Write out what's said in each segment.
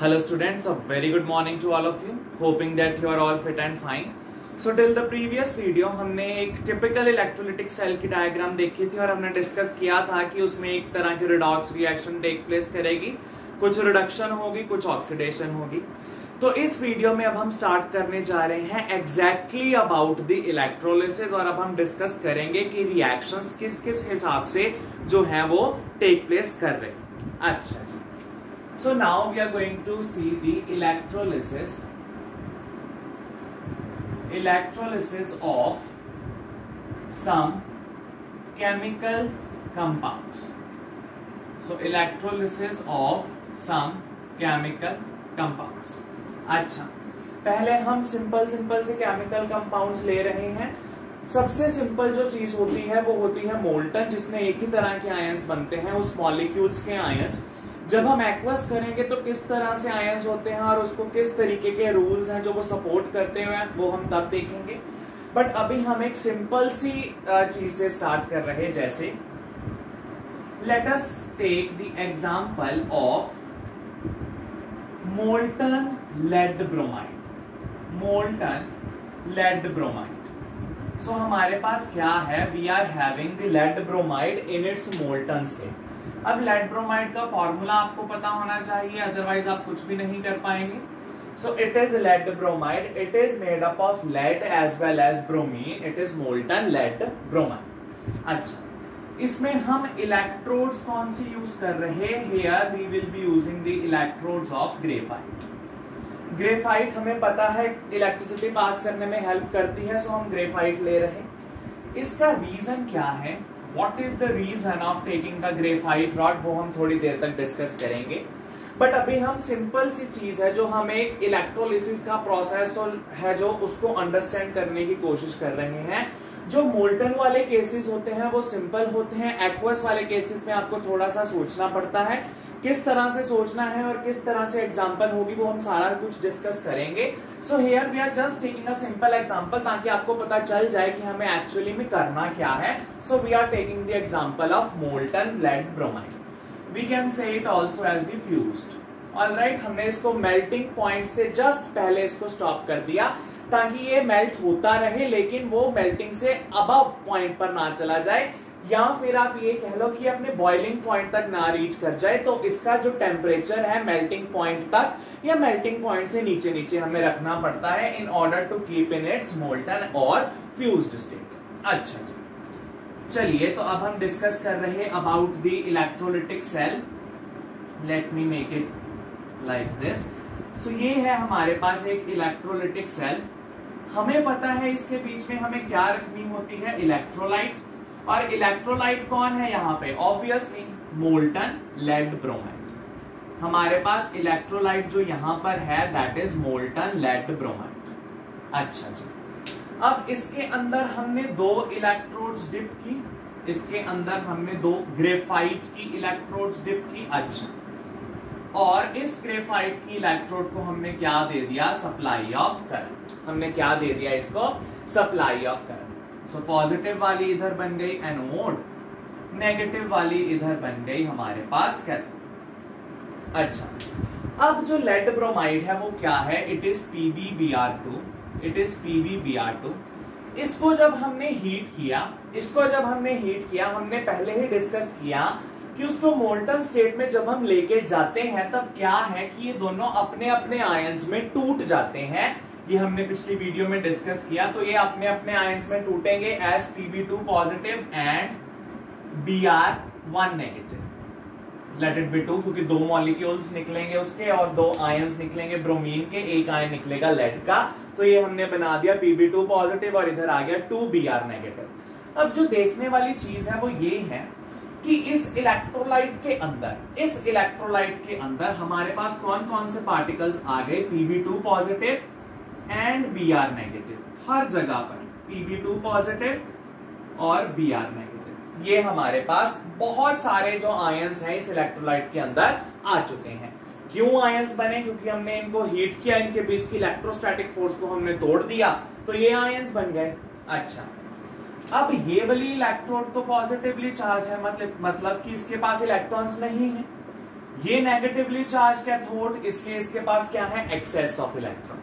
Hello students, a very good morning to all of you. Hoping that you are all fit and fine. So till the previous video हमने एक typical electrolytic cell की diagram देखी थी और हमने discuss किया था कि उसमें एक तरह की रिडॉक्स रिएक्शन टेक प्लेस करेगी, कुछ रिडक्शन होगी, कुछ ऑक्सीडेशन होगी। तो इस वीडियो में अब हम स्टार्ट करने जा रहे हैं एग्जैक्टली अबाउट द इलेक्ट्रोलिसिस और अब हम डिस्कस करेंगे कि रिएक्शंस किस किस हिसाब से जो है वो टेक प्लेस कर रहे हैं। अच्छा जी, so now we are going to see the electrolysis of some chemical compounds. So electrolysis of some chemical compounds. अच्छा, पहले हम सिंपल से केमिकल कंपाउंड्स ले रहे हैं। सबसे सिंपल जो चीज होती है वो होती है मोल्टन, जिसमें एक ही तरह के आयंस बनते हैं, उस मॉलिक्यूल्स के आयंस। जब हम एक्वस करेंगे तो किस तरह से आयंस होते हैं और उसको किस तरीके के रूल्स हैं जो वो सपोर्ट करते हैं वो हम तब देखेंगे। बट अभी हम एक सिंपल सी चीज से स्टार्ट कर रहे हैं, जैसे let us take the example of molten lead bromide. So हमारे पास क्या है, we are having the lead bromide in its molten state. अब लेड ब्रोमाइड का फॉर्मूला आपको पता होना चाहिए, अदरवाइज आप कुछ भी नहीं कर पाएंगे। So it is lead bromide, it is made up of lead as well as bromine, it is molten lead bromide. अच्छा, इसमें हम इलेक्ट्रोड्स कौन सी यूज कर रहे हैं? Here we will be using the electrodes of graphite. Graphite हमें पता है इलेक्ट्रिसिटी पास करने में हेल्प करती है, सो हम ग्रेफाइट ले रहे हैं। इसका रीजन क्या है? What is the reason of taking the graphite rod? वो हम थोड़ी देर तक डिस्कस करेंगे। बट अभी हम सिंपल सी चीज है जो हमें एक इलेक्ट्रोलिसिस का प्रोसेस है जो उसको अंडरस्टैंड करने की कोशिश कर रहे हैं। जो मोल्टन वाले केसेस होते हैं वो सिंपल होते हैं, एक्वस वाले केसेस में आपको थोड़ा सा सोचना पड़ता है। किस तरह से सोचना है और किस तरह से एग्जांपल होगी वो हम सारा कुछ डिस्कस करेंगे। So here we are just taking a simple example ताकि आपको पता चल जाए कि हमें एक्चुअली में करना क्या है। So we are taking the example of molten lead bromide. We can say it also as the fused. Alright, हमने इसको मेल्टिंग पॉइंट से जस्ट पहले इसको स्टॉप कर दिया ताकि ये मेल्ट होता रहे, लेकिन वो मेल्टिंग से अबव पॉइंट पर ना चला जाए, या फिर आप ये कह लो कि अपने बॉइलिंग पॉइंट तक ना रीच कर जाए। तो इसका जो टेम्परेचर है मेल्टिंग पॉइंट तक या मेल्टिंग पॉइंट से नीचे नीचे हमें रखना पड़ता है in order to keep in its molten और फ्यूज्ड स्टेट। अच्छा जी, चलिए तो अब हम डिस्कस कर रहे हैं about the electrolytic cell. Let me make it like this. So ये है हमारे पास एक इलेक्ट्रोलिटिक सेल। हमें पता है इसके बीच में हमें क्या रखनी होती है, इलेक्ट्रोलाइट। और इलेक्ट्रोलाइट कौन है यहाँ पे? Obviously molten lead bromide. हमारे पास इलेक्ट्रोलाइट जो यहाँ पर है that is molten lead bromide. अच्छा जी, अब इसके अंदर हमने दो इलेक्ट्रोड्स डिप की, इसके अंदर हमने दो ग्रेफाइट की इलेक्ट्रोड्स डिप की। अच्छा, और इस ग्रेफाइट की इलेक्ट्रोड को हमने क्या दे दिया? Supply of current. हमने क्या दे दिया इसको? Supply of current. So positive वाली इधर बन गई एनोड, नेगेटिव वाली इधर बन गई हमारे पास कैथोड। अच्छा, अब जो लेड ब्रोमाइड है वो क्या है? It is PbBr2। It is PbBr2। इसको जब हमने हीट किया, हमने पहले ही डिस्कस किया कि उसको मोल्टन स्टेट में जब हम लेके जाते हैं तब क्या है कि ये दोनों अपने अपने आयंस में टूट जाते हैं। ये हमने पिछली वीडियो में डिस्कस किया। तो ये अपने अपने आयंस में टूटेंगे as Pb2 positive and Br1 negative. Let it be 2, क्योंकि दो मॉलिक्यूल्स निकलेंगे उसके और दो आयंस निकलेंगे ब्रोमीन के, एक आयन निकलेगा लेड का। तो ये हमने बना दिया Pb2 पॉजिटिव और इधर आ गया 2Br नेगेटिव। अब जो देखने वाली चीज है वो ये है कि इस इलेक्ट्रोलाइट के अंदर हमारे पास कौन कौन से पार्टिकल्स आ गए? Pb2 positive and Br negative. हर जगह पर Pb2 पॉजिटिव और Br नेगेटिव। ये हमारे पास बहुत सारे जो आयंस हैं इस इलेक्ट्रोलाइट के अंदर आ चुके हैं। क्यों आयंस बने? क्योंकि हमने इनको हीट किया, इनके बीच की इलेक्ट्रोस्टैटिक फोर्स को हमने तोड़ दिया, तो ये आयंस बन गए। अच्छा, अब ये वाली इलेक्ट्रोड तो पॉजिटिवली चार्ज है, मतलब कि इसके पास इलेक्ट्रॉन्स नहीं है। ये नेगेटिवली चार्ज कैथोड, इसलिए इसके पास क्या है, एक्सेस ऑफ इलेक्ट्रॉन।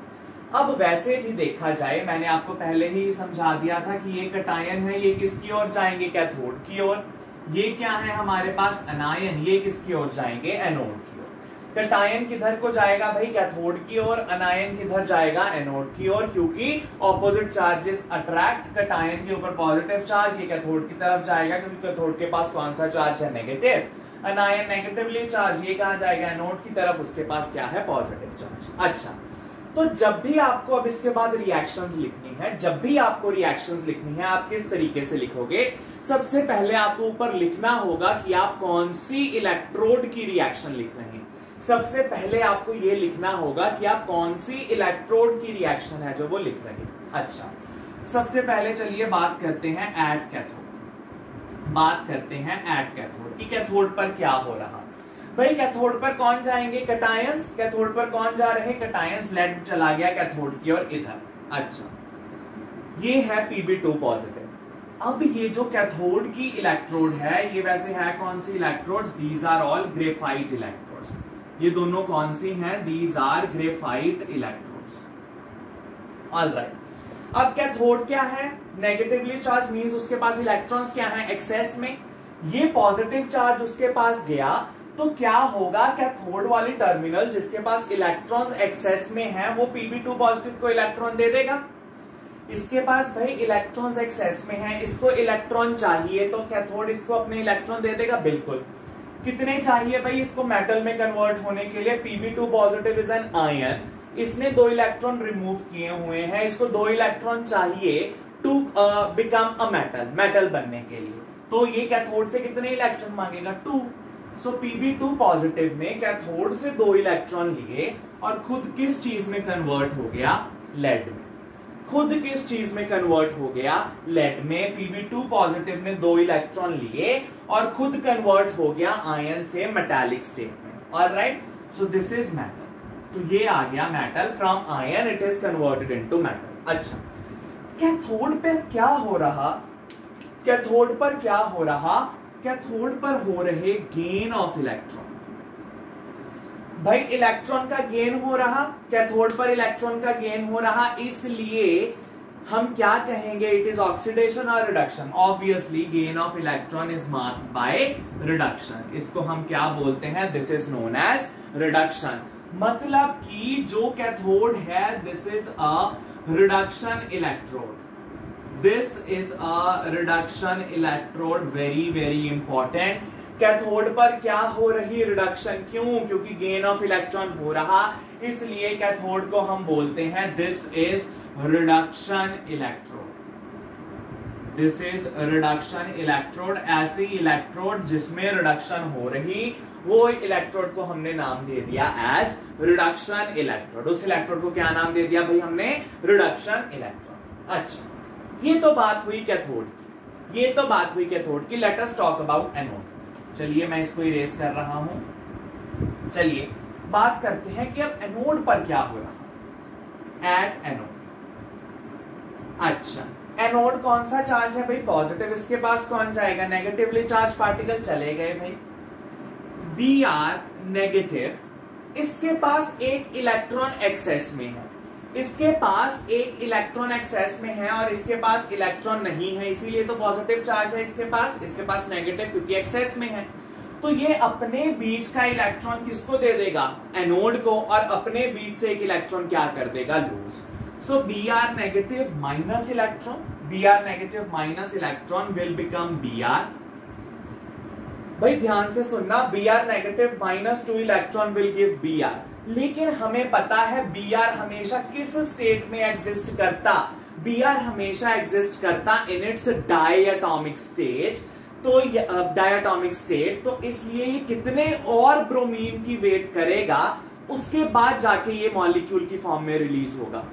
अब वैसे भी देखा जाए, मैंने आपको पहले ही समझा दिया था कि ये कटायन है, ये किसकी ओर जाएंगे, कैथोड की ओर। ये क्या है हमारे पास, अनायन, ये किसकी ओर जाएंगे, एनोड की ओर। कटायन किधर को जाएगा भाई, कैथोड की ओर। अनायन किधर जाएगा, एनोड की ओर, क्योंकि ऑपोजिट चार्जेस अट्रैक्ट। कटायन के ऊपर पॉजिटिव चार्ज, ये कैथोड की तरफ जाएगा, क्योंकि कैथोड के पास कौन सा चार्ज है, नेगेटिव। अनायन नेगेटिवली चार्ज, ये कहां जाएगा, एनोड की तरफ, उसके पास क्या है, पॉजिटिव चार्ज। अच्छा, तो जब भी आपको अब इसके बाद रिएक्शंस लिखनी है, जब भी आपको रिएक्शंस लिखनी है, आप किस तरीके से लिखोगे, सबसे पहले आपको ऊपर लिखना होगा कि आप कौन सी इलेक्ट्रोड की रिएक्शन लिख रहे हैं। सबसे पहले आपको यह लिखना होगा कि आप कौन सी इलेक्ट्रोड की रिएक्शन है जो वो लिख रहे हैं। अच्छा, सबसे पहले चलिए बात करते हैं एट कैथोड। बात करते हैं एट कैथोड की कैथोड पर क्या हो रहा। भाई कैथोड पर कौन जाएंगे, कैटायंस। कैथोड पर कौन जा रहे, कैटायंस। लेड चला गया कैथोड की ओर इधर। अच्छा, ये है Pb2 पॉजिटिव। अब ये जो कैथोड की इलेक्ट्रोड है, ये वैसे है कौन सी electrodes, these are all graphite electrodes. ये दोनों कौन सी हैं, these are graphite electrodes. Alright, अब कैथोड क्या है, नेगेटिवली चार्ज, मींस उसके पास इलेक्ट्रॉन्स क्या है, एक्सेस में। ये पॉजिटिव चार्ज उसके पास गया, तो क्या होगा, कैथोड वाली टर्मिनल जिसके पास इलेक्ट्रॉन्स एक्सेस में है, वो Pb2 पॉजिटिव को इलेक्ट्रॉन दे देगा। इसके पास भाई इलेक्ट्रॉन्स एक्सेस में है, इसको इलेक्ट्रॉन चाहिए, तो कैथोड इसको अपने इलेक्ट्रॉन दे देगा। बिल्कुल, कितने चाहिए भाई इसको मेटल में कन्वर्ट होने के लिए, Pb2 positive is an ion, इसने 2 इलेक्ट्रॉन रिमूव किए हुए हैं, इसको 2 इलेक्ट्रॉन चाहिए to become a metal, metal बनने के लिए। तो ये कैथोड से कितने इलेक्ट्रॉन मांगेगा, 2। सो Pb2 पॉजिटिव ने कैथोड से 2 इलेक्ट्रॉन लिए और खुद किस चीज में कन्वर्ट हो गया, लेड में। खुद किस चीज में कन्वर्ट हो गया, लेड में। Pb2 पॉजिटिव ने 2 इलेक्ट्रॉन लिए और खुद कन्वर्ट हो गया आयन से मेटालिक स्टेट में। Alright, so this is metal. तो ये आ गया metal, from ion it is converted into metal. अच्छा, कैथोड पर क्या हो रहा, कैथोड पर क्या हो रहा, कैथोड पर हो रहे गेन ऑफ इलेक्ट्रॉन। भाई इलेक्ट्रॉन का गेन हो रहा, कैथोड पर इलेक्ट्रॉन का गेन हो रहा, इसलिए हम क्या कहेंगे, इट इज ऑक्सीडेशन और reduction. Obviously gain of electron is marked by reduction. इसको हम क्या बोलते हैं, this is known as reduction. मतलब कि जो कैथोड है, this is a reduction electrode. This is a reduction electrode, very important। Cathode पर क्या हो रही, रिडक्शन। क्यों, क्योंकि गेन ऑफ इलेक्ट्रॉन हो रहा, इसलिए कैथोड को हम बोलते हैं this is reduction electrode. This is reduction electrode. ऐसी इलेक्ट्रोड जिसमें रिडक्शन हो रही, वो इलेक्ट्रोड को हमने नाम दे दिया एज रिडक्शन इलेक्ट्रोड। उस इलेक्ट्रोड को क्या नाम दे दिया भाई हमने, रिडक्शन इलेक्ट्रोड। अच्छा, ये तो बात हुई कैथोड की, ये तो बात हुई कैथोड की। Let us talk about anode. चलिए मैं इसको इरेज कर रहा हूं। चलिए बात करते हैं कि अब एनोड पर क्या हो रहा, एट एनोड। अच्छा, एनोड कौन सा चार्ज है भाई, पॉजिटिव। इसके पास कौन जाएगा, नेगेटिवली चार्ज पार्टिकल चले गए भाई, Br नेगेटिव। इसके पास एक इलेक्ट्रॉन एक्सेस में है, इसके पास एक इलेक्ट्रॉन एक्सेस में है और इसके पास इलेक्ट्रॉन नहीं है, इसीलिए तो पॉजिटिव चार्ज है इसके पास नेगेटिव क्योंकि एक्सेस में है। तो ये अपने बीच का इलेक्ट्रॉन किसको दे देगा, एनोड को, और अपने बीच से एक इलेक्ट्रॉन क्या कर देगा, lose. So Br negative minus electron, Br negative minus electron will become Br। भाई ध्यान से सुनना, Br negative minus 2 electron will give Br। लेकिन हमें पता है Br हमेशा किस स्टेट में एग्जिस्ट करता, Br हमेशा एग्जिस्ट करता इन इट्स डायटोमिक स्टेज। तो डायटोमिक स्टेट, तो इसलिए ये कितने और ब्रोमीन की वेट करेगा, उसके बाद जाके ये मॉलिक्यूल की फॉर्म में रिलीज होगा।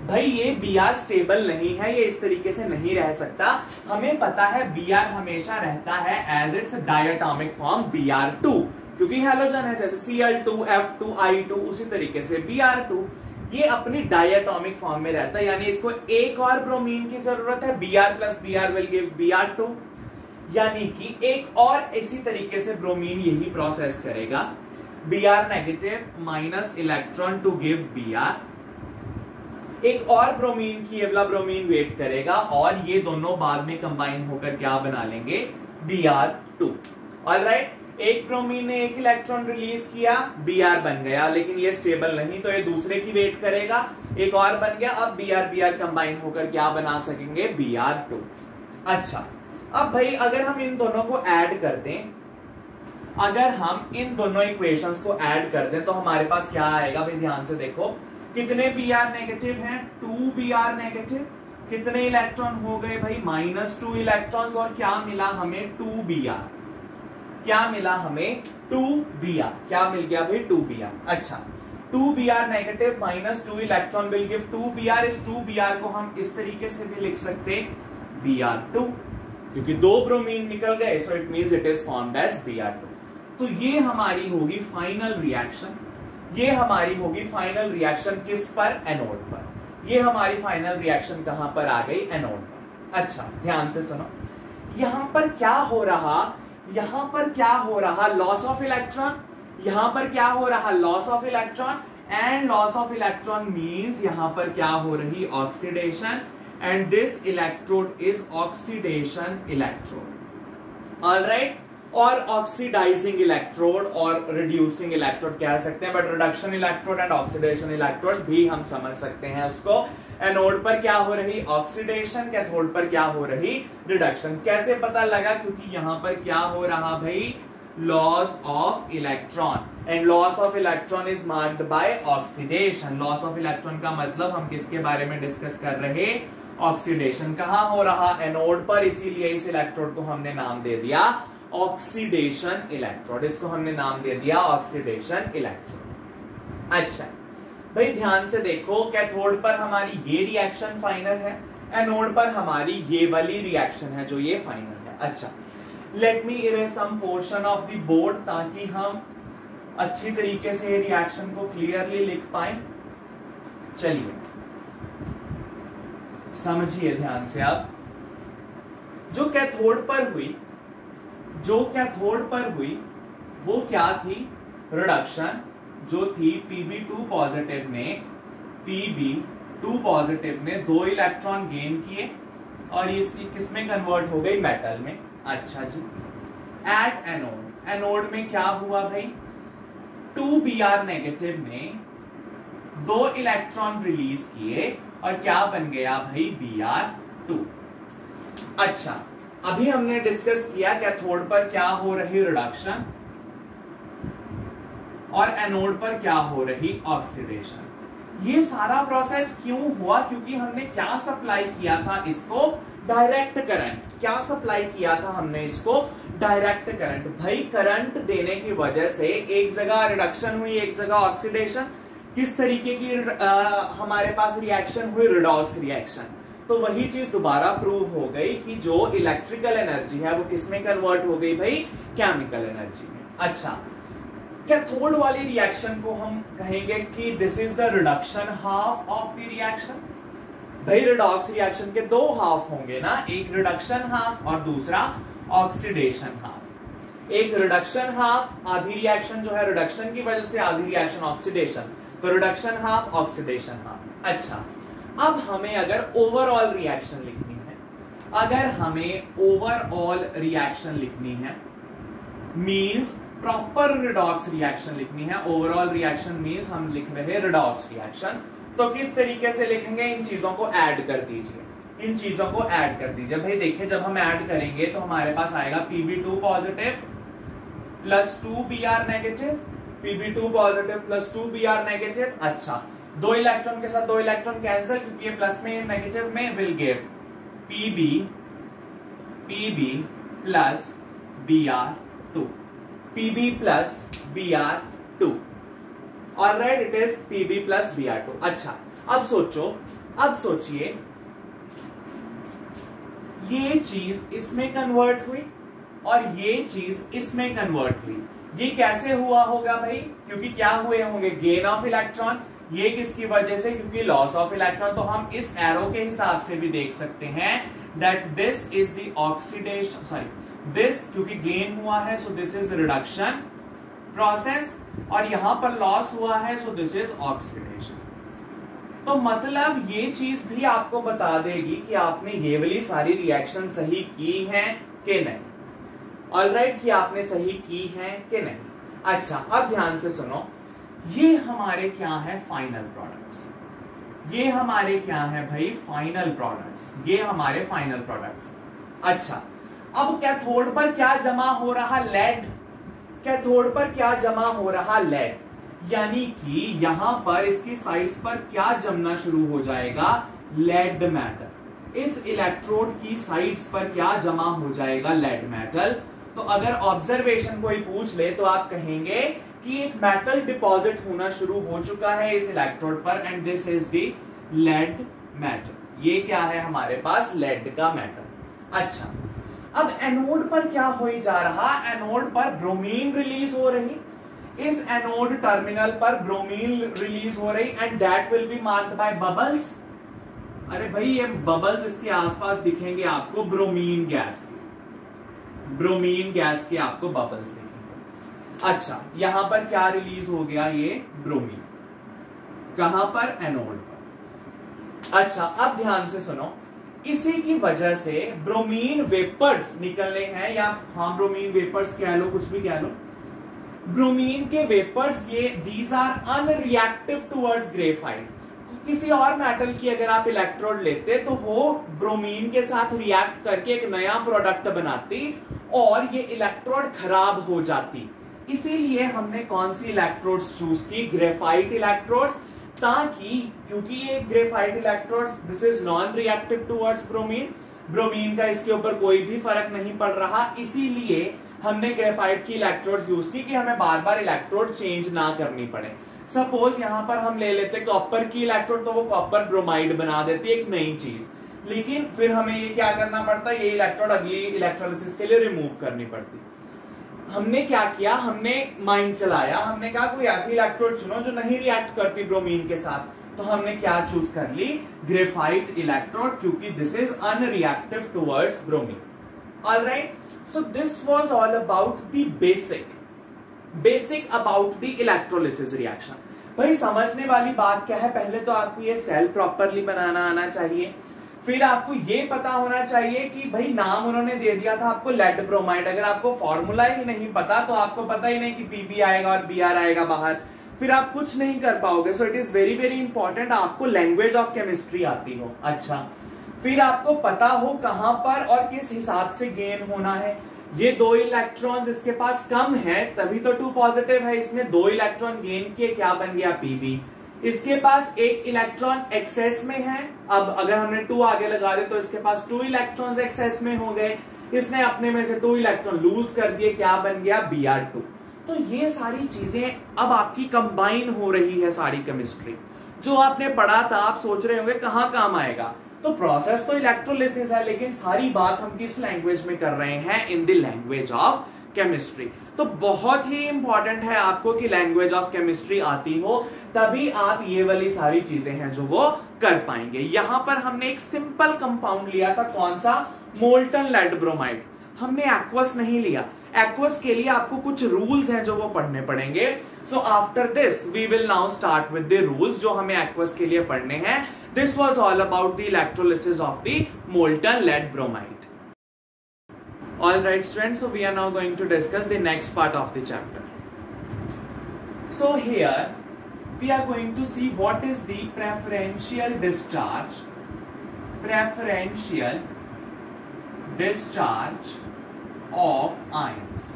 भाई ये Br स्टेबल नहीं है, ये इस तरीके से नहीं रह सकता। हमें पता है Br हमेशा रहता है as it's diatomic form Br2, क्योंकि हैलोजन है, जैसे Cl2, F2, I2, उसी तरीके से Br2 ये अपनी डायटोमिक फॉर्म में रहता है, यानी इसको एक और ब्रोमीन की जरूरत है, Br plus Br will give Br2, यानी कि एक और इसी तरीके से ब्रोमीन यही प्रोसेस करेगा। Br negative minus electron to give Br। एक और ब्रोमीन की अगला ब्रोमीन वेट करेगा और ये दोनों बाद में कंबाइन होकर क्या बना लेंगे, Br2। ऑलराइट, एक ब्रोमीन ने एक इलेक्ट्रॉन रिलीज किया, Br बन गया, लेकिन ये स्टेबल नहीं तो ये दूसरे की वेट करेगा, एक और बन गया, अब Br कंबाइन होकर क्या बना सकेंगे, Br2। अच्छा, अब भाई अगर हम इन दोनों को ऐड कर दें, अगर हम इन दोनों इक्वेशंस को ऐड कर दें तो हमारे पास क्या आएगा भाई, ध्यान से देखो, कितने Br नेगेटिव हैं, 2 Br नेगेटिव, कितने इलेक्ट्रॉन हो गए भाई, -2 इलेक्ट्रॉन्स, और क्या मिला हमें, 2 Br। क्या मिला हमें, 2 Br, क्या मिल गया भाई, 2 Br। अच्छा, 2 Br negative -2 electron will give 2 Br। इस 2 Br को हम इस तरीके से भी लिख सकते हैं, Br2, क्योंकि 2 ब्रोमीन निकल गए, so it means it is formed as Br2। तो ये हमारी होगी फाइनल रिएक्शन, ये हमारी होगी फाइनल रिएक्शन किस पर, एनोड पर। ये हमारी फाइनल रिएक्शन कहां पर आ गई, एनोड पर। अच्छा, ध्यान से सुनो, यहां पर क्या हो रहा, यहां पर क्या हो रहा, लॉस ऑफ इलेक्ट्रॉन, यहां पर क्या हो रहा, loss of electron, and loss of electron means यहां पर क्या हो रही, oxidation, and this electrode is oxidation electrode. Alright, और ऑक्सीडाइजिंग इलेक्ट्रोड और रिड्यूसिंग इलेक्ट्रोड कह सकते हैं, but reduction electrode and oxidation electrode भी हम समझ सकते हैं उसको। एनोड पर क्या हो रही, ऑक्सीडेशन, कैथोड पर क्या हो रही, रिडक्शन। कैसे पता लगा, क्योंकि यहां पर क्या हो रहा भाई, loss of electron, and loss of electron is marked bye oxidation. Loss of electron का मतलब हम किसके बारे में डिस्कस कर रहे, ऑक्सीडेशन। कहां हो रहा, एनोड पर, इसीलिए इस इलेक्ट्रोड को हमने नाम दे दिया ऑक्सीडेशन इलेक्ट्रोड, इसको हमने नाम दे दिया ऑक्सीडेशन इलेक्ट्रोड। अच्छा भाई, ध्यान से देखो, कैथोड पर हमारी ये रिएक्शन फाइनल है, एनोड पर हमारी ये वाली रिएक्शन है जो ये फाइनल है। अच्छा, let me erase some portion of the board ताकि हम अच्छी तरीके से रिएक्शन को क्लियरली लिख पाए। चलिए समझिए ध्यान से, अब जो कैथोड पर हुई, जो कैथोड पर हुई वो क्या थी, रिडक्शन, जो थी Pb2 पॉजिटिव ने, Pb2 पॉजिटिव ने 2 इलेक्ट्रॉन गेन किए और ये किसमें कन्वर्ट हो गई, मेटल में। अच्छा जी, एट एनोड, एनोड में क्या हुआ भाई, 2 Br नेगेटिव ने 2 इलेक्ट्रॉन रिलीज किए और क्या बन गया भाई, Br2। अच्छा, अभी हमने डिस्कस किया कैथोड पर क्या हो रही, रिडक्शन, और एनोड पर क्या हो रही, ऑक्सीडेशन। ये सारा प्रोसेस क्यों हुआ, क्योंकि हमने क्या सप्लाई किया था इसको, डायरेक्ट करंट। क्या सप्लाई किया था हमने इसको, डायरेक्ट करंट। भाई करंट देने की वजह से एक जगह रिडक्शन हुई, एक जगह ऑक्सीडेशन। किस तरीके की हमारे पास रिएक्शन हुई, रिडॉक्स रिएक्शन। तो वही चीज दोबारा प्रूव हो गई कि जो इलेक्ट्रिकल एनर्जी है वो किसमें कन्वर्ट हो गई भाई, केमिकल एनर्जी में। अच्छा, कैथोड वाली रिएक्शन को हम कहेंगे कि this is the reduction half of the reaction. भाई रिडॉक्स रिएक्शन के 2 हाफ होंगे ना, एक रिडक्शन हाफ और दूसरा ऑक्सीडेशन हाफ। एक रिडक्शन हाफ, आधी रिएक्शन जो है रिडक्शन की वजह से, आधी रिएक्शन ऑक्सीडेशन, तो रिडक्शन हाफ, ऑक्सीडेशन हाफ। अच्छा, अब हमें अगर ओवरऑल रिएक्शन लिखनी है, अगर हमें ओवरऑल रिएक्शन लिखनी है, मींस प्रॉपर रिडॉक्स रिएक्शन लिखनी है, ओवरऑल रिएक्शन मींस हम लिख रहे रिडॉक्स रिएक्शन, तो किस तरीके से लिखेंगे, इन चीजों को ऐड कर दीजिए, इन चीजों को ऐड कर दीजिए। भाई देखिए, जब हम ऐड करेंगे तो हमारे पास आएगा Pb2 positive plus 2 Br negative, Pb2 positive plus 2 Br negative. अच्छा, 2 इलेक्ट्रॉन के साथ 2 इलेक्ट्रॉन कैंसिल, क्योंकि ये प्लस में नेगेटिव में, will give Pb plus Br2, Pb plus Br2। Alright, it is Pb plus Br2। अच्छा, अब सोचो, अब सोचिए, ये चीज इसमें कन्वर्ट हुई और ये चीज इसमें कन्वर्ट हुई। ये कैसे हुआ होगा भाई, क्योंकि क्या हुए होंगे, गेन ऑफ इलेक्ट्रॉन। ये किसकी वजह से, क्योंकि लॉस ऑफ इलेक्ट्रॉन। तो हम इस एरो के हिसाब से भी देख सकते हैं that this is the oxidation, sorry this, क्योंकि गेन हुआ है, सो दिस इज रिडक्शन प्रोसेस, और यहां पर लॉस हुआ है, सो दिस इज ऑक्सीडेशन। तो मतलब ये चीज भी आपको बता देगी कि आपने ये वाली सारी रिएक्शन सही की है कि नहीं। ऑलराइट, कि आपने सही की है कि नहीं। अच्छा, अब ध्यान से सुनो, ये हमारे क्या है, फाइनल प्रोडक्ट्स। ये हमारे क्या है भाई, फाइनल प्रोडक्ट्स। ये हमारे फाइनल प्रोडक्ट्स। अच्छा, अब कैथोड पर क्या जमा हो रहा, लेड। कैथोड पर क्या जमा हो रहा, लेड, यानी कि यहां पर इसकी साइड्स पर क्या जमना शुरू हो जाएगा, लेड मेटल। इस इलेक्ट्रोड की साइड्स पर क्या जमा हो जाएगा, लेड मेटल। तो अगर ऑब्जर्वेशन कोई पूछ ले तो आप कहेंगे कि एक मेटल डिपॉजिट होना शुरू हो चुका है इस इलेक्ट्रोड पर, and this is the lead metal. ये क्या है हमारे पास, लेड का मेटल। अच्छा, अब एनोड पर क्या हो जा रहा, एनोड पर ब्रोमीन रिलीज हो रही। इस एनोड टर्मिनल पर ब्रोमीन रिलीज हो रही, and that will be marked by bubbles. अरे भाई, ये बबल्स इसके आसपास दिखेंगे आपको, ब्रोमीन गैस के, ब्रोमीन गैस के आपको बबल्स दिखेंगे। अच्छा, यहां पर क्या रिलीज हो गया, ये ब्रोमीन, कहां पर, एनोड पर। अच्छा, अब ध्यान से सुनो, इसी की वजह से ब्रोमीन वेपर्स निकलने हैं, या हाँ ब्रोमीन वेपर्स कह लो, कुछ भी कह लो। ब्रोमीन के वेपर्स, ये these are unreactive towards graphite. किसी और मेटल की अगर आप इलेक्ट्रोड लेते तो वो ब्रोमीन के साथ रिएक्ट करके एक नया प्रोडक्ट बनाती और ये इलेक्ट्रोड खराब हो जाती। इसीलिए हमने कौन सी इलेक्ट्रोड्स चूज की, ग्रेफाइट इलेक्ट्रोड्स, ताकि क्योंकि ये graphite electrodes this is non reactive towards bromine, bromine का इसके ऊपर कोई भी फर्क नहीं पड़ रहा, इसीलिए हमने ग्रेफाइट की इलेक्ट्रोड्स यूज की कि हमें बार बार इलेक्ट्रोड चेंज ना करनी पड़े। सपोज यहां पर हम ले लेते कॉपर की इलेक्ट्रोड, तो वो कॉपर ब्रोमाइड बना देती है, एक नई चीज, लेकिन फिर हमें ये क्या करना पड़ता है, ये इलेक्ट्रोड अगली इलेक्ट्रोलिसिस के लिए रिमूव करनी पड़ती। हमने क्या किया, हमने माइंड चलाया, हमने कहा कोई ऐसी इलेक्ट्रोड चुनो जो नहीं रिएक्ट करती ब्रोमीन के साथ। तो हमने क्या चूज कर ली, ग्रेफाइट इलेक्ट्रोड, क्योंकि this is unreactive towards bromine. Alright, so this was all about the basic about the electrolysis reaction. भाई समझने वाली बात क्या है, पहले तो आपको ये सेल प्रॉपरली बनाना आना चाहिए, फिर आपको ये पता होना चाहिए कि भाई नाम उन्होंने दे दिया था आपको लेड ब्रोमाइड, अगर आपको फॉर्मूला ही नहीं पता तो आपको पता ही नहीं कि पीबी आएगा और बीआर आएगा बाहर, फिर आप कुछ नहीं कर पाओगे। सो it is very very important आपको लैंग्वेज ऑफ केमिस्ट्री आती हो। अच्छा, फिर आपको पता हो कहां पर और किस हिसाब से गेन होना है। ये 2 इलेक्ट्रॉन्स इसके पास कम है, तभी तो 2 पॉजिटिव है, इसने 2 इलेक्ट्रॉन गेन किए, क्या बन गया, पीबी। इसके पास 1 इलेक्ट्रॉन एक्सेस में है, अब अगर हमने 2 आगे लगा दे तो इसके पास 2 इलेक्ट्रॉन्स एक्सेस में हो गए, इसने अपने में से 2 इलेक्ट्रॉन लूज कर दिए, क्या बन गया, Br2। तो ये सारी चीजें अब आपकी कंबाइन हो रही है, सारी केमिस्ट्री जो आपने पढ़ा था। आप सोच रहे होंगे कहां काम आएगा, तो प्रोसेस तो इलेक्ट्रोलिसिस है, लेकिन सारी बात हम किस लैंग्वेज में कर रहे हैं, in the language of chemistry. तो बहुत ही इंपॉर्टेंट है आपको कि लैंग्वेज ऑफ केमिस्ट्री आती हो, तभी आप ये वाली सारी चीजें हैं जो वो कर पाएंगे। यहां पर हमने एक सिंपल कंपाउंड लिया था, कौन सा, मोल्टन लेड ब्रोमाइड। हमने एक्वस नहीं लिया, एक्वस के लिए आपको कुछ रूल्स हैं जो वो पढ़ने पड़ेंगे। So after this we will now start with the rules जो हमें एक्वस के लिए पढ़ने हैं। This was all about the electrolysis of the molten lead bromide. All right students, so we are now going to discuss the next part of the chapter. So here we are going to see what is the preferential discharge of ions.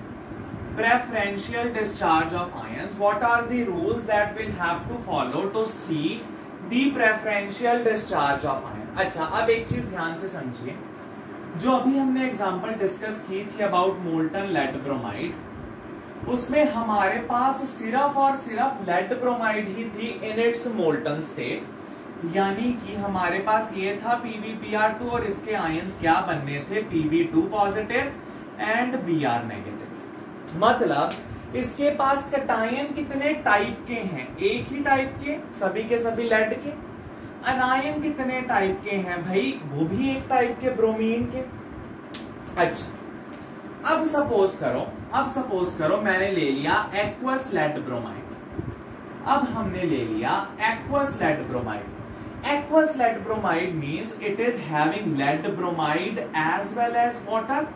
Preferential discharge of ions, what are the rules that we'll have to follow to see the preferential discharge of ions? अच्छा, अब एक चीज ध्यान से समझिए, जो अभी हमने एग्जांपल डिस्कस की थी अबाउट मोल्टन लेड ब्रोमाइड, उसमें हमारे पास सिर्फ और सिर्फ लेड ब्रोमाइड ही थी इन इट्स मोल्टन स्टेट, यानी कि हमारे पास ये था PbBr2 और इसके आयंस क्या बनने थे, Pb2 positive and Br negative. मतलब इसके पास कटायन कितने टाइप के हैं, एक ही टाइप के, सभी के सभी लेड के। अनायन कितने टाइप के हैं भाई, वो भी एक टाइप के, ब्रोमीन के। अच्छा, अब सपोज करो अब सपोज करो मैंने ले लिया एक्वस लेड ब्रोमाइड। अब हमने ले लिया aqueous lead bromide. Aqueous lead bromide means it is having lead bromide as well as water.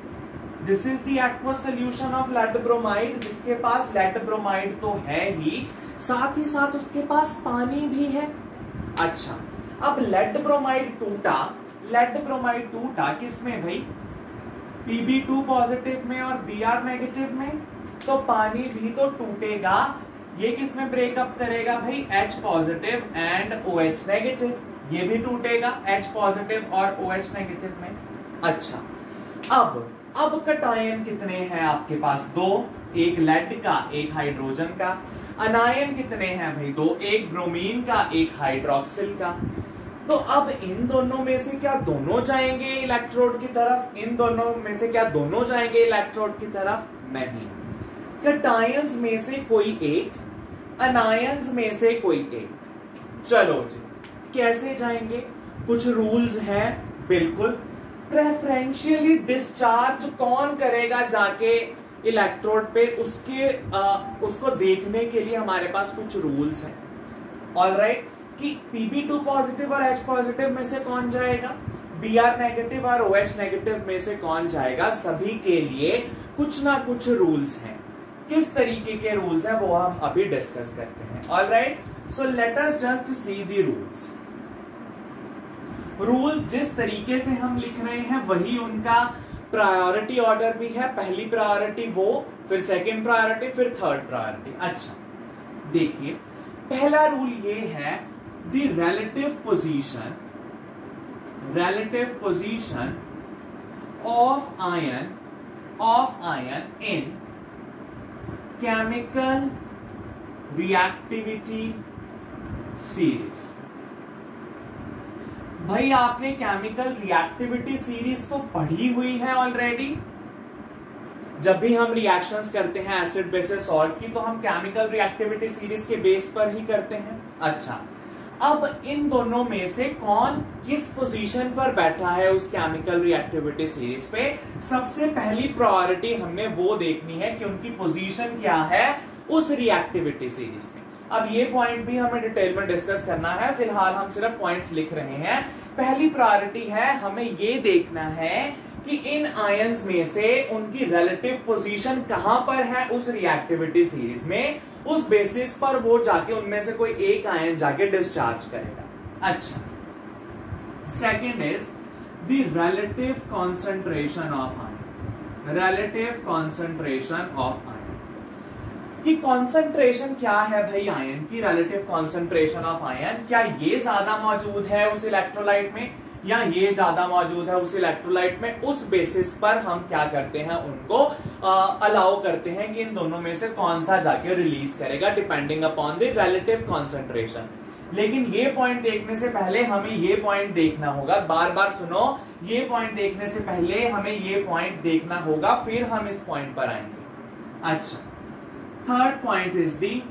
This is the aqueous solution of lead bromide, जिसके पास लेड ब्रोमाइड तो है ही, साथ ही साथ उसके पास पानी भी है। अच्छा, अब लेड ब्रोमाइड टूटा, लेड ब्रोमाइड टूटा किसमें भाई? Pb2 पॉजिटिव में और Br नेगेटिव में, तो पानी भी तो टूटेगा। ये किसमें ब्रेकअप करेगा भाई? H positive and OH negative, ये भी टूटेगा H पॉजिटिव और OH नेगेटिव में। अच्छा, अब कटायन कितने हैं आपके पास? दो, एक लेड का एक हाइड्रोजन का। अनायन कितने हैं भाई? दो, एक ब्रोमीन का एक हाइड्रोक्सिल का। तो अब इन दोनों में से क्या दोनों जाएंगे इलेक्ट्रोड की तरफ? इन दोनों में से क्या दोनों जाएंगे इलेक्ट्रोड की तरफ? नहीं। कटायंस में से कोई एक, अनायंस में से कोई एक। चलो जी, कैसे जाएंगे? कुछ रूल्स हैं, बिल्कुल। प्रेफरेंशियली डिस्चार्ज कौन करेगा जाके इलेक्ट्रोड पे, उसको देखने के लिए हमारे पास कुछ रूल्स हैं। ऑलराइट, कि Pb2 पॉजिटिव और H पॉजिटिव में से कौन जाएगा, Br नेगेटिव और OH नेगेटिव में से कौन जाएगा, सभी के लिए कुछ ना कुछ रूल्स हैं। किस तरीके के रूल्स हैं वो हम अभी डिस्कस करते हैं। Alright, so let us just see the rules. Rules जिस तरीके से हम लिख रहे हैं वही उनका प्रायोरिटी ऑर्डर भी है। पहली प्रायोरिटी वो, फिर सेकंड प्रायोरिटी, फिर थर्ड प्रायोरिटी। अच्छा, देखिए, पहला रूल ये है, the relative position of ion in chemical reactivity series। भाई आपने केमिकल रिएक्टिविटी सीरीज तो पढ़ी हुई है ऑलरेडी। जब भी हम रिएक्शंस करते हैं एसिड बेसिस सॉल्ट की, तो हम केमिकल रिएक्टिविटी सीरीज के बेस पर ही करते हैं। अच्छा, अब इन दोनों में से कौन किस पोजीशन पर बैठा है उस केमिकल रिएक्टिविटी सीरीज पे? सबसे पहली प्रायोरिटी हमने वो देखनी है कि उनकी पोजीशन क्या है उस रिएक्टिविटी सीरीज में। अब ये पॉइंट भी हमें डिटेल में डिस्कस करना है, फिलहाल हम सिर्फ पॉइंट्स लिख रहे हैं। पहली प्रायोरिटी है, हमें ये देखना है कि इन आयंस में से उनकी रिलेटिव पोजीशन कहां पर है उस रिएक्टिविटी सीरीज में। उस बेसिस पर वो जाके उनमें से कोई एक आयन जाके डिस्चार्ज करेगा। अच्छा, second is the relative concentration of ion. Relative concentration of ion की कॉन्सेंट्रेशन क्या है भाई आयन की? रिलेटिव कॉन्सेंट्रेशन ऑफ आयन, क्या ये ज्यादा मौजूद है उस इलेक्ट्रोलाइट में या ये ज्यादा मौजूद है उस इलेक्ट्रोलाइट में? उस बेसिस पर हम क्या करते हैं, उनको अलाउ करते हैं कि इन दोनों में से कौन सा जाके रिलीज करेगा, depending upon the relative concentration. लेकिन ये पॉइंट देखने से पहले हमें ये पॉइंट देखना होगा, बार बार सुनो, ये पॉइंट देखने से पहले हमें ये पॉइंट देखना होगा, फिर हम इस पॉइंट पर आएंगे। अच्छा, third point is the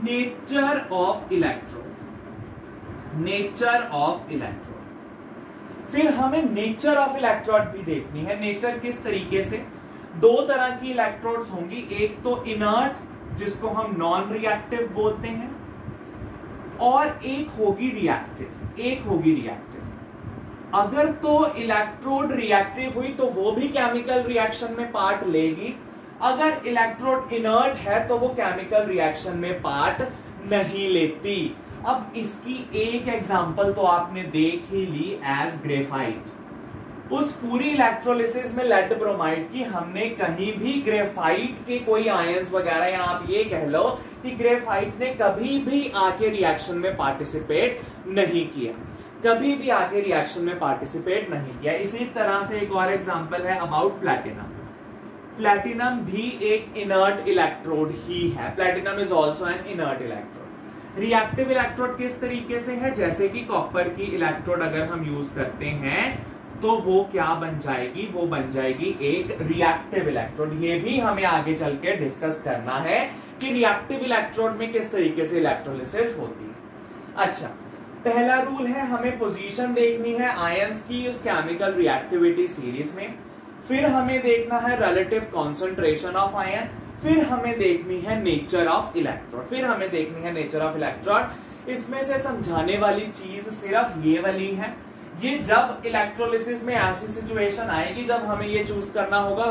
nature of electrode. Nature of electrode, फिर हमें नेचर ऑफ इलेक्ट्रोड भी देखनी है। नेचर किस तरीके से? दो तरह की इलेक्ट्रोड्स होंगी, एक तो इनर्ट जिसको हम नॉन रिएक्टिव बोलते हैं, और एक होगी रिएक्टिव। एक होगी रिएक्टिव। अगर तो इलेक्ट्रोड रिएक्टिव हुई तो वो भी केमिकल रिएक्शन में पार्ट लेगी, अगर इलेक्ट्रोड इनर्ट है तो वो केमिकल रिएक्शन में पार्ट नहीं लेती। अब इसकी एक एग्जांपल तो आपने देख ही ली, एज ग्रेफाइट। उस पूरी इलेक्ट्रोलिसिस में लेड ब्रोमाइड की हमने कहीं भी ग्रेफाइट के कोई आयंस वगैरह, या आप ये कह लो कि ग्रेफाइट ने कभी भी आके रिएक्शन में पार्टिसिपेट नहीं किया, कभी भी आके रिएक्शन में पार्टिसिपेट नहीं किया। इसी तरह से एक और एग्जांपल है अबाउट प्लैटिनम। प्लैटिनम भी एक इनर्ट इलेक्ट्रोड ही है। Platinum is also an inert electrode. Reactive electrode किस तरीके से है? जैसे कि कॉपर की इलेक्ट्रोड अगर हम यूज करते हैं तो वो क्या बन जाएगी? वो बन जाएगी एक रिएक्टिव इलेक्ट्रोड। ये भी हमें आगे चल के डिस्कस करना है कि रिएक्टिव इलेक्ट्रोड में किस तरीके से इलेक्ट्रोलिसिस होती है। अच्छा, पहला रूल है, हमें पोजीशन देखनी है आयंस की उस केमिकल रिएक्टिविटी सीरीज में। फिर हमें देखना है रिलेटिव कॉन्सेंट्रेशन ऑफ आयन, फिर हमें देखनी है नेचर ऑफ इलेक्ट्रोड, फिर हमें देखनी है नेचर ऑफ इलेक्ट्रोड। इसमें से समझाने वाली चीज सिर्फ ये वाली है, ये जब इलेक्ट्रोलिसिस में ऐसी सिचुएशन आएगी जब हमें ये चूज करना होगा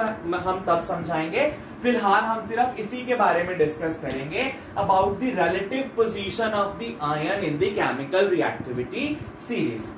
हम तब समझाएंगे। फिलहाल हम सिर्फ इसी के बारे में डिस्कस करेंगे about the relative position of the ion in the chemical reactivity series.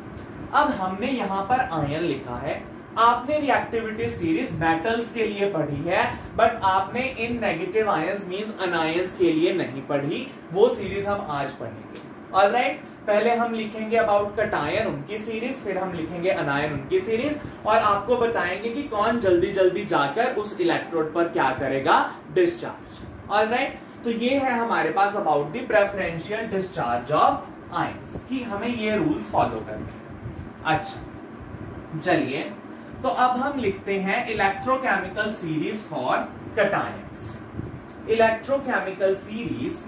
अब हमने यहां पर आयन लिखा है, आपने रिएक्टिविटी सीरीज मेटल्स के लिए पढ़ी है, बट आपने इन नेगेटिव आयंस मींस अनायंस के लिए नहीं पढ़ी, वो सीरीज हम आज पढ़ेंगे। ऑलराइट, पहले हम लिखेंगे अबाउट कटायन उनकी सीरीज, फिर हम लिखेंगे अनायन उनकी सीरीज, और आपको बताएंगे कि कौन जल्दी जल्दी जाकर उस इलेक्ट्रोड पर क्या करेगा, डिस्चार्ज। ऑलराइट, तो ये है हमारे पास about the preferential discharge of ions कि हमें ये रूल्स फॉलो करने हैं। अच्छा चलिए, तो अब हम लिखते हैं electrochemical series for cations. Electrochemical series,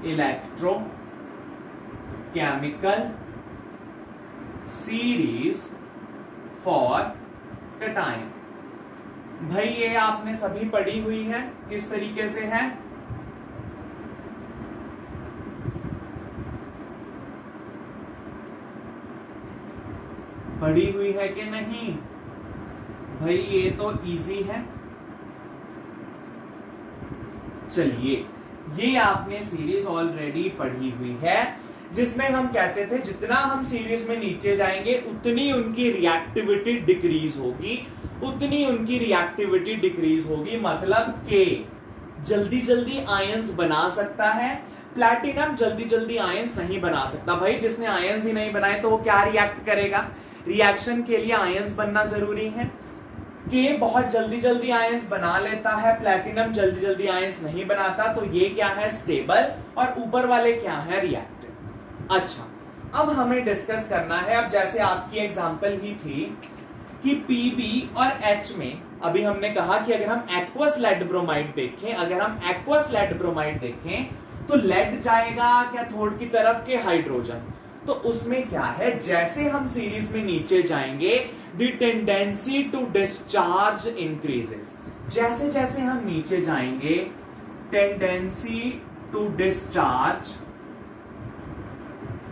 electrochemical series for cation. भाई ये आपने सभी पढ़ी हुई है, किस तरीके से है, पढ़ी हुई है कि नहीं? भाई ये तो इजी है। चलिए, ये आपने सीरीज ऑलरेडी पढ़ी हुई है, जिसमें हम कहते थे जितना हम सीरीज में नीचे जाएंगे उतनी उनकी रिएक्टिविटी डिक्रीज होगी, उतनी उनकी रिएक्टिविटी डिक्रीज होगी। मतलब के जल्दी जल्दी आयंस बना सकता है, प्लैटिनम जल्दी जल्दी आयंस नहीं बना सकता। भाई जिसने आयंस ही नहीं बनाए तो वो क्या रिएक्ट करेगा? रिएक्शन के लिए आयंस बनना जरूरी है। के बहुत जल्दी जल्दी आयंस बना लेता है, प्लैटिनम जल्दी जल्दी आयंस नहीं बनाता, तो ये क्या है, स्टेबल, और ऊपर वाले क्या है, रिएक्टिव। अच्छा, अब हमें डिस्कस करना है, अब जैसे आपकी एग्जांपल ही थी कि Pb और H में, अभी हमने कहा कि अगर हम एक्वस लेड ब्रोमाइड देखें, अगर हम एक्वस लेड ब्रोमाइड देखें तो लेड जाएगा कैथोड की तरफ के हाइड्रोजन। तो उसमें क्या है, जैसे हम सीरीज में नीचे जाएंगे the tendency to discharge increases. जैसे जैसे हम नीचे जाएंगे टेंडेंसी टू डिस्चार्ज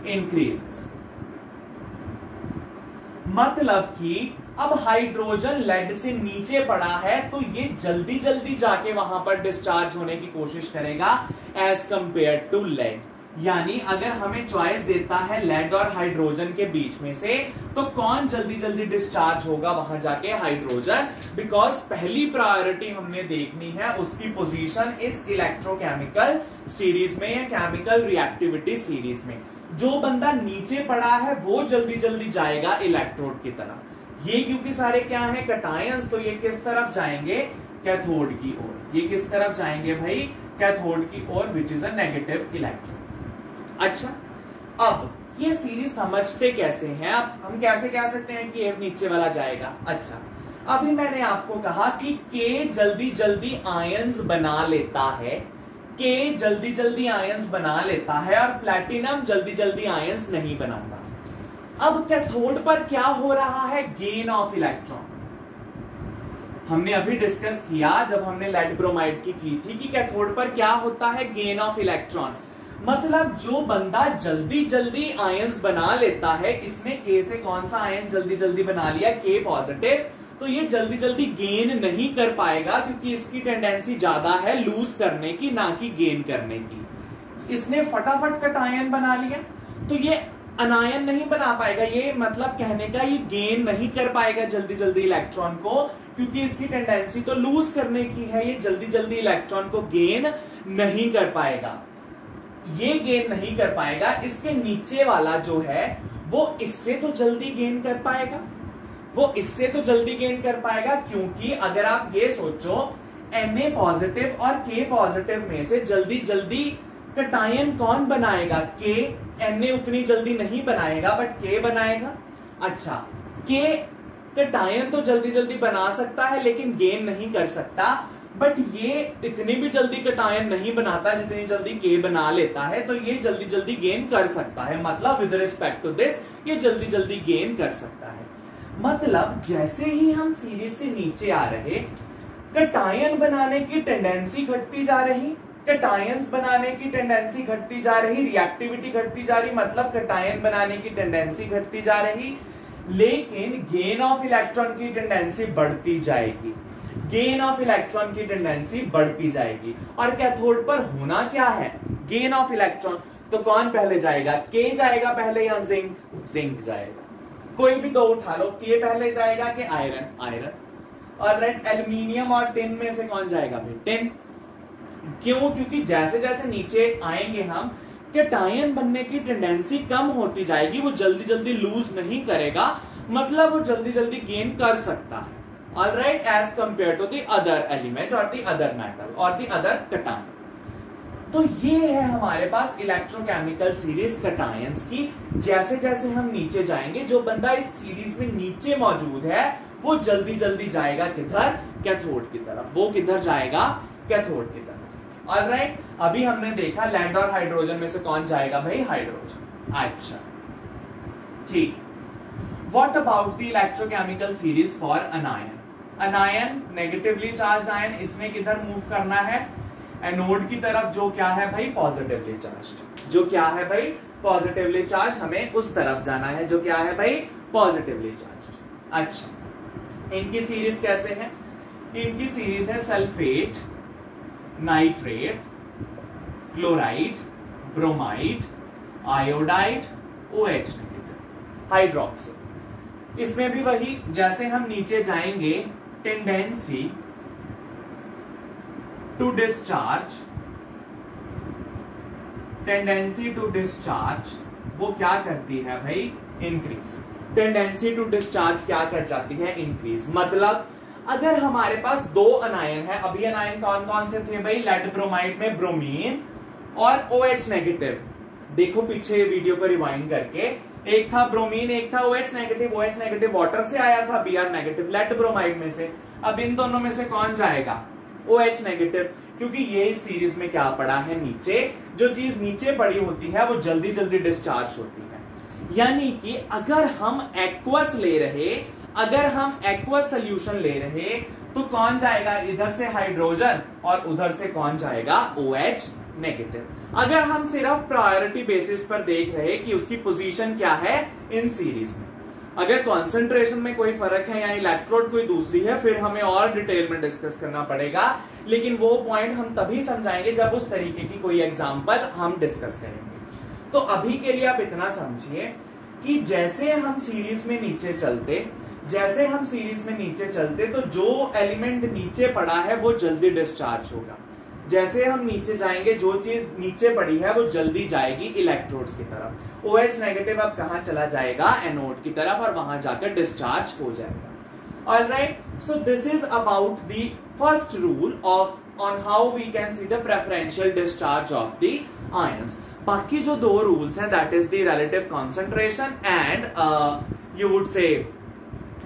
इंक्रीजेस, मतलब कि अब हाइड्रोजन लेड से नीचे पड़ा है तो ये जल्दी जल्दी जाके वहां पर डिस्चार्ज होने की कोशिश करेगा एज कंपेयर टू लेड। यानी अगर हमें चॉइस देता है लेड और हाइड्रोजन के बीच में से, तो कौन जल्दी जल्दी डिस्चार्ज होगा वहां जाके, हाइड्रोजन, बिकॉज पहली प्रायोरिटी हमने देखनी है उसकी पोजीशन इस इलेक्ट्रोकेमिकल सीरीज में या केमिकल रिएक्टिविटी सीरीज में। जो बंदा नीचे पड़ा है वो जल्दी जल्दी जाएगा इलेक्ट्रोड की तरफ। ये क्योंकि सारे क्या है, कटायंस, तो ये किस तरफ जाएंगे, कैथोड की ओर। ये किस तरफ जाएंगे भाई, कैथोड की ओर, which is a negative electron. अच्छा, अब ये सीरीज समझते कैसे हैं, अब हम कैसे कह सकते हैं कि ये नीचे वाला जाएगा। अच्छा, अभी मैंने आपको कहा कि के जल्दी जल्दी आयंस बना लेता है, के जल्दी जल्दी आयंस बना लेता है, और प्लैटिनम जल्दी जल्दी आयंस नहीं बनाता। अब कैथोड पर क्या हो रहा है, गेन ऑफ इलेक्ट्रॉन। हमने अभी डिस्कस किया जब हमने लेड ब्रोमाइड की थी कि कैथोड पर क्या होता है, गेन ऑफ इलेक्ट्रॉन। मतलब जो बंदा जल्दी जल्दी आयंस बना लेता है, इसने के से कौन सा आयन जल्दी जल्दी बना लिया, के पॉजिटिव, तो ये जल्दी जल्दी गेन नहीं कर पाएगा क्योंकि इसकी टेंडेंसी ज्यादा है लूज करने की, ना कि गेन करने की। इसने फटाफट कटायन बना लिया तो ये अनायन नहीं बना पाएगा। ये मतलब कहने का ये गेन नहीं कर पाएगा जल्दी जल्दी इलेक्ट्रॉन को, क्योंकि इसकी टेंडेंसी तो लूज करने की है, ये जल्दी जल्दी इलेक्ट्रॉन को गेन नहीं कर पाएगा। ये गेन नहीं कर पाएगा। इसके नीचे वाला जो है वो इससे तो जल्दी गेन कर पाएगा, वो इससे तो जल्दी गेन कर पाएगा, क्योंकि अगर आप ये सोचो Na पॉजिटिव और K पॉजिटिव में से जल्दी जल्दी कटायन कौन बनाएगा, K। Na उतनी जल्दी नहीं बनाएगा बट K बनाएगा। अच्छा, K कटायन तो जल्दी जल्दी बना सकता है लेकिन गेन नहीं कर सकता, बट ये इतनी भी जल्दी कटायन नहीं बनाता जितनी जल्दी के बना लेता है, तो ये जल्दी जल्दी गेन कर सकता है। मतलब विद रिस्पेक्ट टू दिस ये जल्दी जल्दी गेन कर सकता है। मतलब जैसे ही हम सीरीज से नीचे आ रहे, कटायन बनाने की टेंडेंसी घटती जा रही, कटायंस बनाने की टेंडेंसी घटती जा रही, रिएक्टिविटी घटती जा रही, मतलब कटायन बनाने की टेंडेंसी घटती जा रही, लेकिन गेन ऑफ इलेक्ट्रॉन की टेंडेंसी बढ़ती जाएगी, गेन ऑफ इलेक्ट्रॉन की टेंडेंसी बढ़ती जाएगी। और कैथोड पर होना क्या है, गेन ऑफ इलेक्ट्रॉन, तो कौन पहले जाएगा, के जाएगा पहले या जिंक, जिंक जाएगा। कोई भी दो उठा लो, के पहले जाएगा कि आयरन, आयरन। और राइट, एल्यूमिनियम और टिन में से कौन जाएगा भाई, टिन। क्यों, क्योंकि जैसे जैसे नीचे आएंगे हम, कैटायन बनने की टेंडेंसी कम होती जाएगी, वो जल्दी जल्दी लूज नहीं करेगा, मतलब वो जल्दी जल्दी गेन कर सकता है। Alright, as compare to the other element और द अदर मेटल और द अदर कैटायन। तो ये है हमारे पास इलेक्ट्रोकेमिकल सीरीज कैटायंस की। जैसे जैसे हम नीचे जाएंगे, जो बंदा इस सीरीज में नीचे मौजूद है वो जल्दी जल्दी जाएगा किधर, कैथोड की तरफ। वो किधर जाएगा, कैथोड की तरफ। ऑलराइट, अभी हमने देखा लेड और हाइड्रोजन में से कौन जाएगा भाई, हाइड्रोजन। अच्छा ठीक। What about the electrochemical series for अनायन। अनायन negatively charge ion, इसमें किधर मूव करना है, एनोड की तरफ, जो क्या है भाई, पॉजिटिवली चार्ज। जो क्या है भाई, पॉजिटिवली चार्ज, हमें उस तरफ जाना है जो क्या है भाई, पॉजिटिवली चार्ज। अच्छा, इनकी सीरीज कैसे है, इनकी सीरीज है sulphate, nitrate, chloride, bromide, iodide, OH negative, hydroxyl. इसमें भी वही, जैसे हम नीचे जाएंगे, tendency to discharge, tendency to discharge वो क्या करती है भाई, इंक्रीज। टेंडेंसी टू डिस्चार्ज क्या कर जाती है, इंक्रीज। मतलब अगर हमारे पास दो अनायन है, अभी अनायन कौन कौन से थे भाई, लेड ब्रोमाइड में ब्रोमीन और OH नेगेटिव। देखो पीछे वीडियो को रिवाइंड करके, एक था ब्रोमीन, एक था OH negative. OH negative water से आया था, Br नेगेटिव लेड ब्रोमाइड में से। अब इन दोनों में से कौन जाएगा, OH नेगेटिव, क्योंकि ये इस सीरीज में क्या पड़ा है, नीचे। जो चीज नीचे पड़ी होती है वो जल्दी जल्दी डिस्चार्ज होती है। यानी कि अगर हम एक्वस ले रहे, अगर हम एक्वस सोल्यूशन ले रहे, तो कौन जाएगा, इधर से हाइड्रोजन और उधर से कौन जाएगा, OH नेगेटिव। अगर हम सिर्फ प्रायोरिटी बेसिस पर देख रहे कि उसकी पोजीशन क्या है इन सीरीज में, अगर कॉन्सेंट्रेशन में कोई फर्क है या इलेक्ट्रोड कोई दूसरी है, फिर हमें और डिटेल में डिस्कस करना पड़ेगा। लेकिन वो पॉइंट हम तभी समझाएंगे जब उस तरीके की कोई एग्जांपल हम डिस्कस करेंगे। तो अभी के लिए आप इतना समझिए कि जैसे हम सीरीज में नीचे चलते, जैसे हम सीरीज में नीचे चलते, तो जो एलिमेंट नीचे पड़ा है वो जल्दी डिस्चार्ज होगा। जैसे हम नीचे जाएंगे, जो चीज नीचे पड़ी है वो जल्दी जाएगी इलेक्ट्रोड्स की तरफ। OH नेगेटिव अब कहां चला जाएगा, एनोड की तरफ, और वहां जाकर डिस्चार्ज हो जाएगा। Alright, so this is about the first rule of on how we can see the preferential discharge of the ions. बाकी जो दो रूल्स हैं, that is the relative concentration and you would say,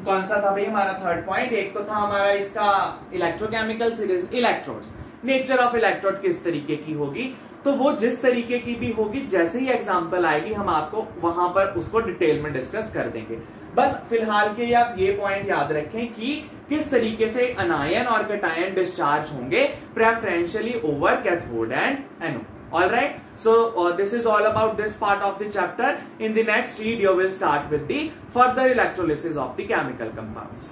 कौन सा था भाई हमारा थर्ड पॉइंट, एक तो था हमारा इसका electrochemical series, electrodes, nature of electrode किस तरीके की होगी, तो वो जिस तरीके की भी होगी, जैसे ही एग्जांपल आएगी हम आपको वहां पर उसको डिटेल में डिस्कस कर देंगे। बस फिलहाल के लिए आप ये पॉइंट याद रखें कि किस तरीके से अनायन और कैटायन डिस्चार्ज होंगे preferentially over cathode and anode. Alright, so this is all about this part of the chapter. In the next video, we'll start with the further electrolysis of the chemical compounds.